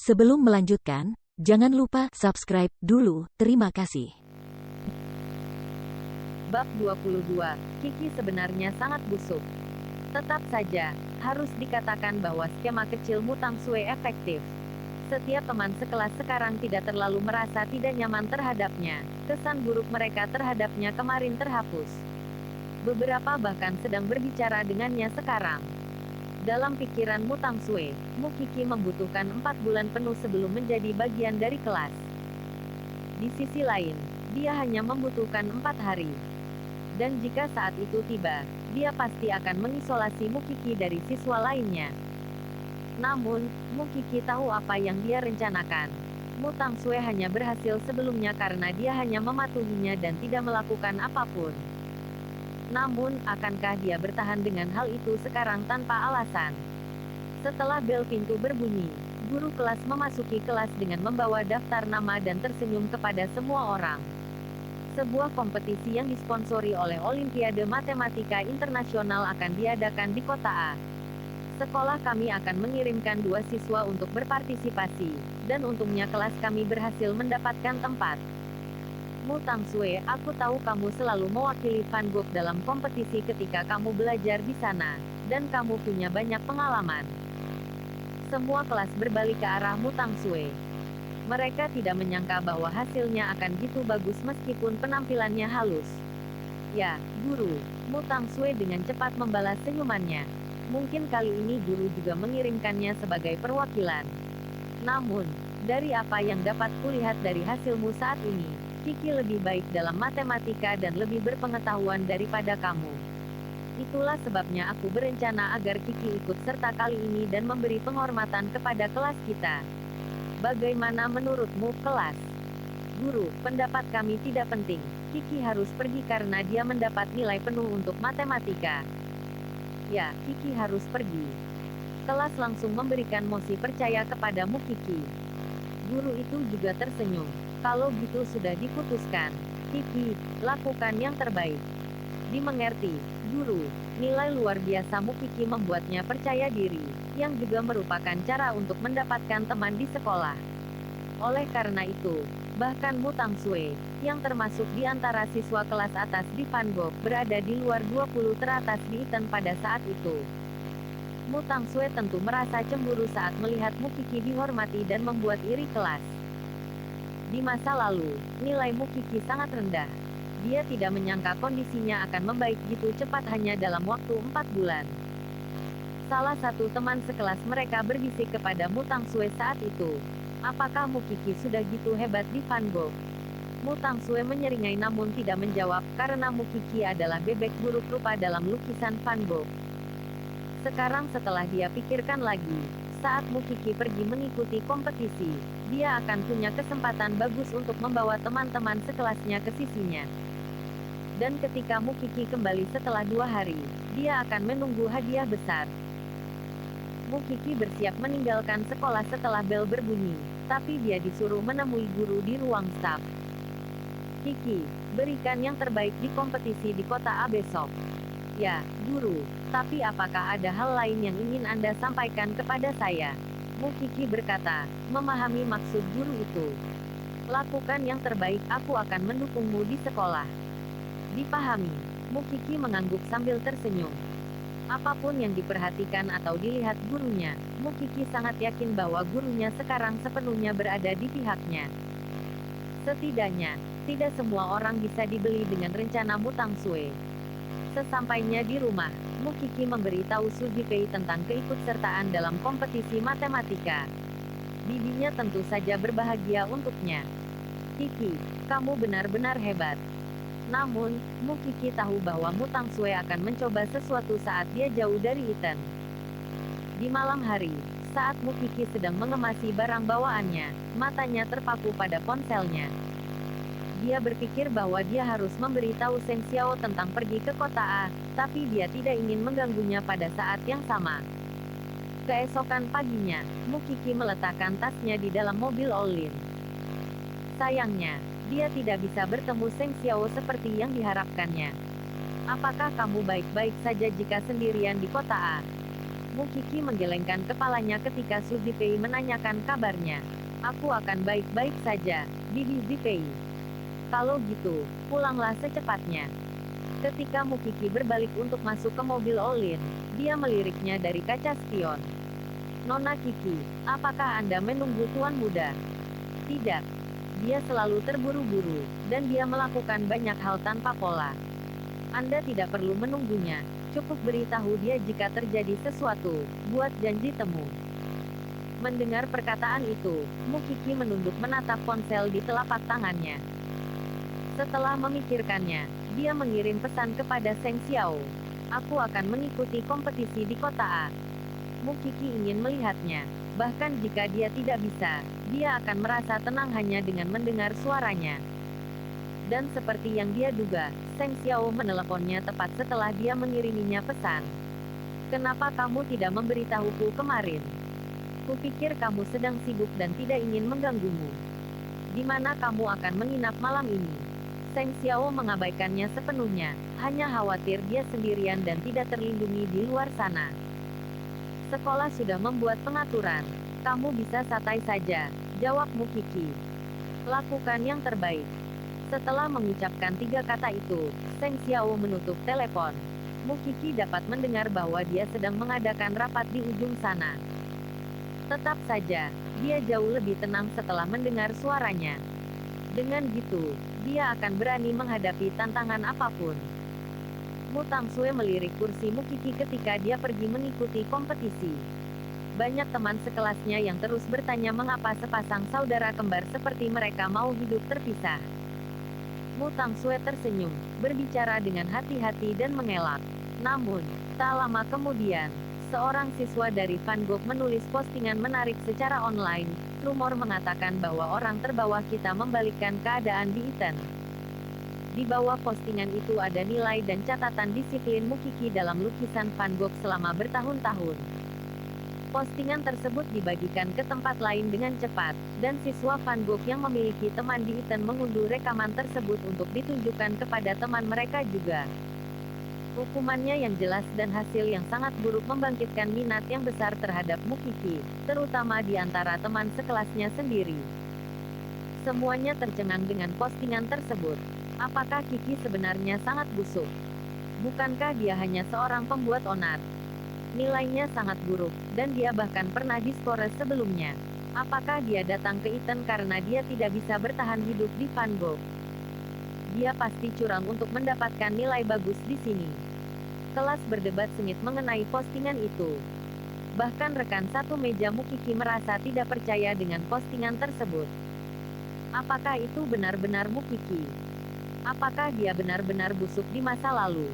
Sebelum melanjutkan, jangan lupa subscribe dulu. Terima kasih. Bab 22, Kiki sebenarnya sangat busuk. Tetap saja, harus dikatakan bahwa skema kecil Mutang Sue efektif. Setiap teman sekelas sekarang tidak terlalu merasa tidak nyaman terhadapnya. Kesan buruk mereka terhadapnya kemarin terhapus. Beberapa bahkan sedang berbicara dengannya sekarang. Dalam pikiran Mutang Sue, Mukiki membutuhkan 4 bulan penuh sebelum menjadi bagian dari kelas. Di sisi lain, dia hanya membutuhkan 4 hari. Dan jika saat itu tiba, dia pasti akan mengisolasi Mukiki dari siswa lainnya. Namun, Mukiki tahu apa yang dia rencanakan. Mutang Sue hanya berhasil sebelumnya karena dia hanya mematuhinya dan tidak melakukan apapun. Namun, akankah dia bertahan dengan hal itu sekarang tanpa alasan? Setelah bel pintu berbunyi, guru kelas memasuki kelas dengan membawa daftar nama dan tersenyum kepada semua orang. Sebuah kompetisi yang disponsori oleh Olimpiade Matematika Internasional akan diadakan di kota A. Sekolah kami akan mengirimkan 2 siswa untuk berpartisipasi, dan untungnya kelas kami berhasil mendapatkan tempat. Mutang Sue, aku tahu kamu selalu mewakili Van Gogh dalam kompetisi ketika kamu belajar di sana, dan kamu punya banyak pengalaman. Semua kelas berbalik ke arah Mutang Sue. Mereka tidak menyangka bahwa hasilnya akan gitu bagus meskipun penampilannya halus. Ya, guru, Mutang Sue dengan cepat membalas senyumannya. Mungkin kali ini guru juga mengirimkannya sebagai perwakilan. Namun, dari apa yang dapat kulihat dari hasilmu saat ini, Kiki lebih baik dalam matematika dan lebih berpengetahuan daripada kamu. Itulah sebabnya aku berencana agar Kiki ikut serta kali ini dan memberi penghormatan kepada kelas kita. Bagaimana menurutmu, kelas? Guru, pendapat kami tidak penting. Kiki harus pergi karena dia mendapat nilai penuh untuk matematika. Ya, Kiki harus pergi. Kelas langsung memberikan mosi percaya kepada Mukiki. Guru itu juga tersenyum. Kalau gitu sudah diputuskan. Kiki, lakukan yang terbaik. Dimengerti, guru. Nilai luar biasa Mukiki membuatnya percaya diri, yang juga merupakan cara untuk mendapatkan teman di sekolah. Oleh karena itu, bahkan Mutang Sue, yang termasuk di antara siswa kelas atas di Van Gogh, berada di luar 20 teratas di Iten pada saat itu. Mutang Sue tentu merasa cemburu saat melihat Mukiki dihormati dan membuat iri kelas. Di masa lalu, nilai Mukiki sangat rendah. Dia tidak menyangka kondisinya akan membaik gitu cepat hanya dalam waktu 4 bulan. Salah satu teman sekelas mereka berbisik kepada Mutang Sue saat itu. Apakah Mukiki sudah gitu hebat di Van Gogh? Mutang Sue menyeringai namun tidak menjawab karena Mukiki adalah bebek buruk rupa dalam lukisan Van Gogh. Sekarang setelah dia pikirkan lagi, saat Mukiki pergi mengikuti kompetisi, dia akan punya kesempatan bagus untuk membawa teman-teman sekelasnya ke sisinya. Dan ketika Mukiki kembali setelah 2 hari, dia akan menunggu hadiah besar. Mukiki bersiap meninggalkan sekolah setelah bel berbunyi, tapi dia disuruh menemui guru di ruang staf. Kiki, berikan yang terbaik di kompetisi di kota A besok. Ya, guru, tapi apakah ada hal lain yang ingin Anda sampaikan kepada saya? Mukiki berkata, memahami maksud guru itu. Lakukan yang terbaik, aku akan mendukungmu di sekolah. Dipahami, Mukiki mengangguk sambil tersenyum. Apapun yang diperhatikan atau dilihat gurunya, Mukiki sangat yakin bahwa gurunya sekarang sepenuhnya berada di pihaknya. Setidaknya, tidak semua orang bisa dibeli dengan rencana Mutang Sue. Sesampainya di rumah, Mukiki memberitahu Sujikei tentang keikutsertaan dalam kompetisi matematika. Bibinya tentu saja berbahagia untuknya. Kiki, kamu benar-benar hebat. Namun, Mukiki tahu bahwa Mutang Sue akan mencoba sesuatu saat dia jauh dari Iten. Di malam hari, saat Mukiki sedang mengemasi barang bawaannya, matanya terpaku pada ponselnya. Dia berpikir bahwa dia harus memberitahu Seng Xiao tentang pergi ke kota A, tapi dia tidak ingin mengganggunya pada saat yang sama. Keesokan paginya, Mukiki meletakkan tasnya di dalam mobil Olin. Sayangnya, dia tidak bisa bertemu Seng Xiao seperti yang diharapkannya. Apakah kamu baik-baik saja jika sendirian di kota A? Mukiki menggelengkan kepalanya ketika Su Zipei menanyakan kabarnya. Aku akan baik-baik saja, Bibi Zipei. Kalau gitu, pulanglah secepatnya. Ketika Mukiki berbalik untuk masuk ke mobil Olin, dia meliriknya dari kaca spion. Nona Kiki, apakah Anda menunggu Tuan Muda? Tidak. Dia selalu terburu-buru, dan dia melakukan banyak hal tanpa pola. Anda tidak perlu menunggunya. Cukup beritahu dia jika terjadi sesuatu, buat janji temu. Mendengar perkataan itu, Mukiki menunduk menatap ponsel di telapak tangannya. Setelah memikirkannya, dia mengirim pesan kepada Seng Xiao. Aku akan mengikuti kompetisi di kota A. Mukiki ingin melihatnya. Bahkan jika dia tidak bisa, dia akan merasa tenang hanya dengan mendengar suaranya. Dan seperti yang dia duga, Seng Xiao meneleponnya tepat setelah dia mengiriminya pesan. Kenapa kamu tidak memberitahuku kemarin? Kupikir kamu sedang sibuk dan tidak ingin mengganggumu. Di mana kamu akan menginap malam ini? Seng Xiao mengabaikannya sepenuhnya, hanya khawatir dia sendirian dan tidak terlindungi di luar sana. Sekolah sudah membuat pengaturan. Kamu bisa santai saja, jawab Mukiki. Lakukan yang terbaik. Setelah mengucapkan 3 kata itu, Seng Xiao menutup telepon. Mukiki dapat mendengar bahwa dia sedang mengadakan rapat di ujung sana. Tetap saja, dia jauh lebih tenang setelah mendengar suaranya. Dengan gitu, dia akan berani menghadapi tantangan apapun. Mu Tangsue melirik kursi Mukiki ketika dia pergi mengikuti kompetisi. Banyak teman sekelasnya yang terus bertanya mengapa sepasang saudara kembar seperti mereka mau hidup terpisah. Mu Tangsue tersenyum, berbicara dengan hati-hati dan mengelak. Namun, tak lama kemudian, seorang siswa dari Van Gogh menulis postingan menarik secara online. Rumor mengatakan bahwa orang terbawah kita membalikkan keadaan di Iten. Di bawah postingan itu ada nilai dan catatan disiplin Mukiki dalam lukisan Van Gogh selama bertahun-tahun. Postingan tersebut dibagikan ke tempat lain dengan cepat, dan siswa Van Gogh yang memiliki teman di Iten mengunduh rekaman tersebut untuk ditunjukkan kepada teman mereka juga. Hukumannya yang jelas dan hasil yang sangat buruk membangkitkan minat yang besar terhadap Mukiki, terutama di antara teman sekelasnya sendiri. Semuanya tercengang dengan postingan tersebut. Apakah Kiki sebenarnya sangat busuk? Bukankah dia hanya seorang pembuat onar? Nilainya sangat buruk, dan dia bahkan pernah diskores sebelumnya. Apakah dia datang ke Iten karena dia tidak bisa bertahan hidup di Van Gogh? Dia pasti curang untuk mendapatkan nilai bagus di sini. Kelas berdebat sengit mengenai postingan itu. Bahkan rekan satu meja Mukiki merasa tidak percaya dengan postingan tersebut. Apakah itu benar-benar Mukiki? Apakah dia benar-benar busuk di masa lalu?